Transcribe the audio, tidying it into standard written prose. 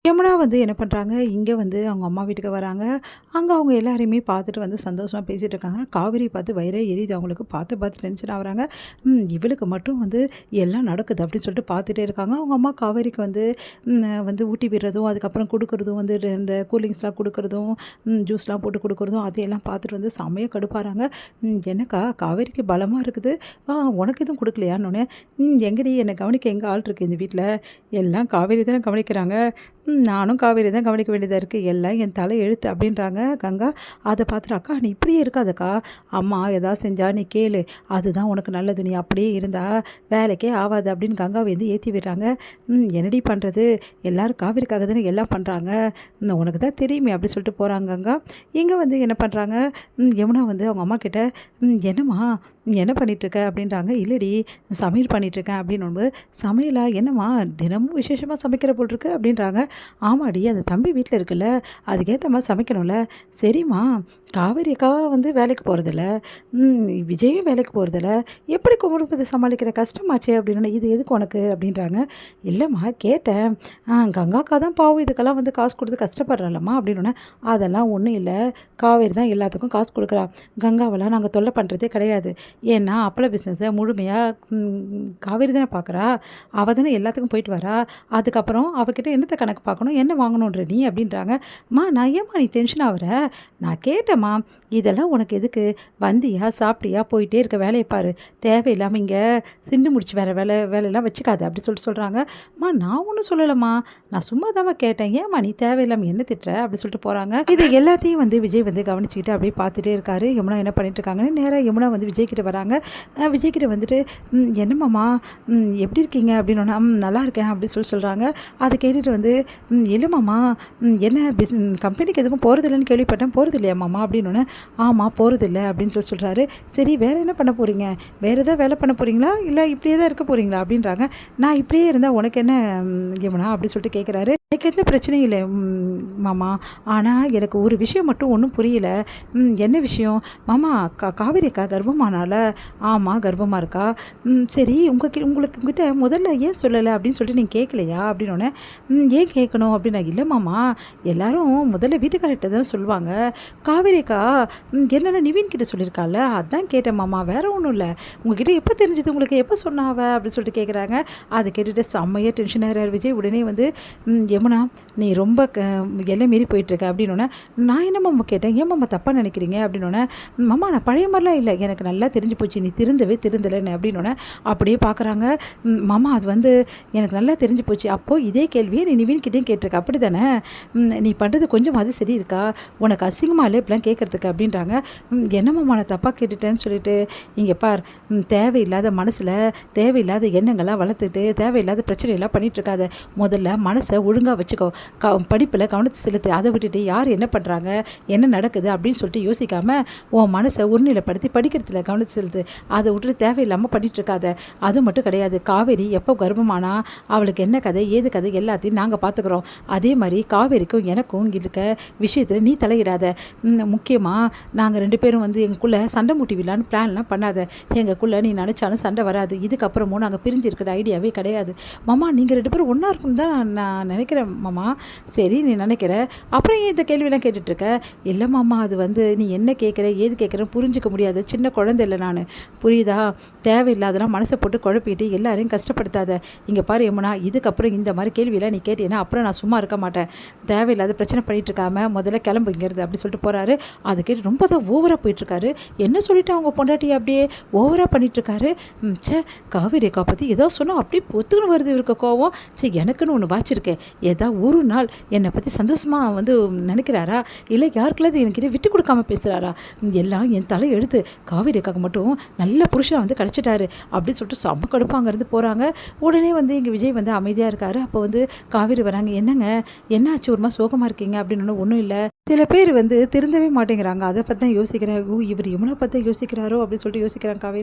யமுனா வந்து என்ன பண்ணுறாங்க, இங்கே வந்து அவங்க அம்மா வீட்டுக்கு வராங்க. அங்கே அவங்க எல்லாரையுமே பார்த்துட்டு வந்து சந்தோஷமா பேசிகிட்டு இருக்காங்க. காவேரி பார்த்து வயிறே எரியுது அவங்களுக்கு. பார்த்து பார்த்து டென்ஷன் ஆகுறாங்க. இவளுக்கு மட்டும் வந்து எல்லாம் நடக்குது அப்படின்னு சொல்லிட்டு பார்த்துட்டே இருக்காங்க. அவங்க அம்மா காவேரிக்கு வந்து வந்து ஊட்டி விடுறதும், அதுக்கப்புறம் கொடுக்குறதும் வந்து இந்த கூல்ட்ரிங்க்ஸ்லாம் கொடுக்குறதும், ஜூஸ்லாம் போட்டு கொடுக்குறதும் அதையெல்லாம் பார்த்துட்டு வந்து செம்மையாக கடுப்பாகிறாங்க. என்னக்கா காவேரிக்கு பலமாக இருக்குது, உனக்கு எதுவும் கொடுக்கலையான்னொன்னே, எங்கடி என்னை கவனிக்க எங்கே ஆள் இருக்குது இந்த வீட்டில், எல்லாம் காவேரி தானே கவனிக்கிறாங்க, நானும் காவேரி தான் கவனிக்க வேண்டியதாக இருக்குது, எல்லாம் என் தலை எழுத்து அப்படின்றாங்க கங்கா. அதை பார்த்துட்டு அக்கா நீ இப்படியே இருக்காதக்கா, அம்மா ஏதாவது செஞ்சா நீ கேளு, அதுதான் உனக்கு நல்லது, நீ அப்படியே இருந்தா வேலைக்கே ஆகாது அப்படின்னு கங்காவை வந்து ஏற்றி விடுறாங்க. என்னடி பண்ணுறது, எல்லோரும் காவேரிக்காக தானே எல்லாம் பண்ணுறாங்க, உனக்கு தான் தெரியுமே அப்படி சொல்லிட்டு போகிறாங்க கங்கா. இங்கே வந்து என்ன பண்ணுறாங்க, யமுனா வந்து அவங்க அம்மா கிட்ட என்னம்மா என்ன பண்ணிகிட்ருக்க அப்படின்றாங்க. இல்லடி சமையல் பண்ணிகிட்ருக்கேன் அப்படின்னு. சமையலா என்னம்மா தினமும் விசேஷமாக சமைக்கிற போல் இருக்கு அப்படின்றாங்க. ஆமாடி அந்த தம்பி வீட்டில் இருக்குல்ல, அதுக்கேற்ற மாதிரி சமைக்கணும்ல. சரிம்மா காவேரி அக்கா வந்து வேலைக்கு போகிறதில்ல, விஜயும் வேலைக்கு போகிறதில்ல, எப்படி குடும்பத்தை சமாளிக்கிற கஷ்டமாச்சே அப்படின்னு. இது எதுக்கு உனக்கு அப்படின்றாங்க. இல்லைம்மா கேட்டேன், கங்காக்கா தான் பாவம் இதுக்கெல்லாம் வந்து காசு கொடுத்து கஷ்டப்படுறாளம்மா அப்படின்னு. அதெல்லாம் ஒன்றும் இல்லை, காவேரி தான் எல்லாத்துக்கும் காசு கொடுக்குறா, கங்காவெல்லாம் நாங்கள் தொல்லை பண்ணுறதே கிடையாது. ஏன்னா அப்பள பிஸ்னஸை முழுமையாக காவேரி தானே பார்க்குறா, அவள் தானே எல்லாத்துக்கும் போயிட்டு வரா, அதுக்கப்புறம் அவகிட்ட என்னத்தை கணக்கு பார்க்கணும், என்ன வாங்கணுன்ற நீ அப்படின்றாங்க. நான் ஏம்மா நீ டென்ஷன் ஆகுற, நான் கேட்டேம்மா இதெல்லாம் உனக்கு எதுக்கு, வந்தியா சாப்பிட்டியா போயிட்டே இருக்க வேலையை பாரு, தேவையில்லாமல் இங்கே சிண்டு முடிச்சு வேலையெல்லாம் வச்சுக்காது அப்படி சொல்கிறாங்க. நான் ஒன்றும் சொல்லலைம்மா, நான் சும்மா தாம்மா கேட்டேன், ஏம்மா நீ தேவையில்லாமல் என்ன திட்டுற அப்படி சொல்லிட்டு போகிறாங்க. இது எல்லாத்தையும் வந்து விஜய் வந்து கவனிச்சுக்கிட்டு அப்படியே பார்த்துட்டே இருக்காரு. யமுனா என்ன பண்ணிட்டு இருக்காங்கன்னு நேராக யமுனா வந்து விஜய்கிட்ட வராங்க. விஜய்கிட்ட வந்துட்டு என்னம்மாம்மா எப்படி இருக்கீங்க அப்படின்னா, நல்லா இருக்கேன் அப்படி சொல்கிறாங்க. அதை கேட்டுட்டு வந்து இல்லைம்மாம்மா என்ன கம்பெனிக்கு எதுக்கும் போகிறதில்லன்னு கேள்விப்பட்டேன், போகிறது இல்லையாம்மாம்மா அப்படின்னு. ஆமாம் போகிறதில்ல அப்படின்னு சொல்கிறாரு. சரி வேறு என்ன பண்ண போகிறீங்க, வேறு எதாவது வேலை பண்ண போகிறீங்களா இல்லை இப்படியே தான் இருக்க போகிறீங்களா அப்படின்றாங்க. நான் இப்படியே இருந்தால் உனக்கு என்ன யமுனா அப்படி சொல்லிட்டு கேட்குறாரு. எனக்கு எந்த பிரச்சனையும் இல்லை மாமா, ஆனால் எனக்கு ஒரு விஷயம் மட்டும் ஒன்றும் புரியல. என்ன விஷயம் மாமா, காவேரி அக்கா கர்ப்பமானால. ஆமாம் கர்ப்பமாக இருக்கா. சரி உங்ககிட்ட முதல்ல ஏன் சொல்லலை அப்படின்னு சொல்லிட்டு நீங்கள் கேட்கலையா அப்படின்னோடனே, ஏன் கேட்கணும் அப்படின்னா, இல்லை மாமா எல்லாரும் முதல்ல வீட்டுக்காரர்கிட்ட தான் சொல்லுவாங்க, காவேரி அக்கா என்னென்ன நிவின் கிட்ட சொல்லியிருக்காள் அதான் கேட்டேன் மாமா, வேற ஒன்றும் இல்லை, உங்ககிட்ட எப்போ தெரிஞ்சது, உங்களுக்கு எப்போ சொன்னாவ அப்படின்னு சொல்லிட்டு கேட்குறாங்க. அதை கேட்டுட்டு செம்மையாக டென்ஷன் ஆகிறார் விஜய். உடனே வந்து யமுனா நீ ரொம்ப எல்லாம் மீறி போயிட்டுருக்க அப்படின்னோடனே, நான் என்ன மாமா கேட்டேன், ஏன் மாமா தப்பாக நினைக்கிறீங்க அப்படின்னோடனே, மாமா நான் பழைய மாதிரிலாம் இல்லை, எனக்கு நல்லா தெரிஞ்சு போச்சு நீ திருந்தலைன்னு அப்படின்னோடனே அப்படியே பார்க்குறாங்க. மாமா அது வந்து எனக்கு நல்லா தெரிஞ்சு போச்சு, அப்போது இதே கேள்வியை நீ நிவின்கிட்டையும் கேட்டிருக்க அப்படி தானே, நீ பண்ணுறது கொஞ்சம் அது சரி இருக்கா, உனக்கு அசிங்கமாக இல்லை இப்படிலாம் கேட்குறதுக்கு அப்படின்றாங்க. என்ன மாமா நான் தப்பாக கேட்டுட்டேன்னு சொல்லிட்டு, இங்கே பார் தேவையில்லாத மனசில் தேவையில்லாத எண்ணங்கள்லாம் வளர்த்துட்டு தேவையில்லாத பிரச்சனையெல்லாம் பண்ணிகிட்ருக்காத, முதல்ல மனசை ஒழுங்காக வச்சுக்கோ, படிப்பில் கவனத்தை செலுத்து, அதை விட்டுட்டு யார் என்ன பண்ணுறாங்க என்ன நடக்குது அப்படின்னு சொல்லிட்டு யோசிக்காமல் உன் மனசை ஒருநிலைப்படுத்தி படிக்கிறதுல கவனத்தை செலுத்து, அதை விட்டுட்டு தேவையில்லாமல் பண்ணிகிட்ருக்காத. அது மட்டும் கிடையாது, காவேரி எப்போ கர்ப்பமானா அவளுக்கு என்ன கதை ஏது கதை எல்லாத்தையும் நாங்கள் பார்த்துக்குறோம், அதே மாதிரி காவேரிக்கும் எனக்கும் இருக்க விஷயத்தில் நீ தலையிடாத, முக்கியமாக நாங்கள் 2 பேரும் வந்து எங்களுக்குள்ளே சண்டை மூட்டி விடலான்னு பிளான்லாம் பண்ணாத, எங்களுக்குள்ளே நீ நினச்சாலும் சண்டை வராது, இதுக்கப்புறமும் நாங்கள் பிரிஞ்சு இருக்கிற ஐடியாவே கிடையாது மாமா, நீங்கள் 2 பேரும் ஒன்றா இருக்கணும் தான் நான் நினைக்கிறேன் மாமா. சரி நீ நினைக்கிற, அப்புறம் ஏன் இந்த கேள்வியெல்லாம் கேட்டுட்ருக்க, இல்லை மாமா அது வந்து நீ என்ன கேட்குற ஏது கேட்குறேன்னு புரிஞ்சிக்க முடியாது, சின்ன குழந்தை இல்லை நான், புரியுதா, தேவையில்லாதெல்லாம் மனசை போட்டு குழப்பிட்டு எல்லாரையும் கஷ்டப்படுத்தாத, இங்கே பாரு யமுனா இதுக்கப்புறம் இந்த மாதிரி கேள்வியெல்லாம் நீ கேட்டீங்கன்னா அப்புறம் நான் சும்மா இருக்க மாட்டேன், தேவையில்லாத பிரச்சனை பண்ணிகிட்டு இருக்காம முதல்ல கிளம்பு இங்கிறது அப்படி சொல்லிட்டு போகிறாரு. அது கேட்டு ரொம்ப தான் ஓவராக போயிட்டுருக்காரு. என்ன சொல்லிட்டு அவங்க பொண்டாட்டி அப்படியே ஓவராக பண்ணிகிட்ருக்காரு. காவேரி அக்கா பற்றி ஏதோ சொன்னால் அப்படியே பொத்துக்குன்னு வருது இருக்க கோவம். சரி எனக்குன்னு ஒன்று வாச்சிருக்கேன், ஏதா ஒரு நாள் என்னை பற்றி சந்தோஷமாக வந்து நினைக்கிறாரா, இல்லை யாருக்குள்ளது என்கிட்ட விட்டு கொடுக்காம பேசுகிறாரா, எல்லாம் என் தலை எடுத்து காவேரி அக்காவுக்கு மட்டும் நல்ல புருஷன் வந்து கிடச்சிட்டாரு அப்படின்னு சொல்லிட்டு செம்ம கடுப்பாக அங்கேருந்து போகிறாங்க. உடனே வந்து இங்கே விஜய் வந்து அமைதியாக இருக்காரு. அப்போ வந்து காவேரி வராங்க. என்னங்க என்னாச்சு ஒரு மாதிரி சோகமாக இருக்கீங்க அப்படின்னு. ஒன்றும் இல்லை, சில பேர் வந்து திருந்தவே மாட்டேங்கிறாங்க, அதை பற்றி தான் யோசிக்கிறேன், இவர் யமுனா பற்றி யோசிக்கிறாரோ அப்படின்னு சொல்லிட்டு யோசிக்கிறாங்க காவேரி.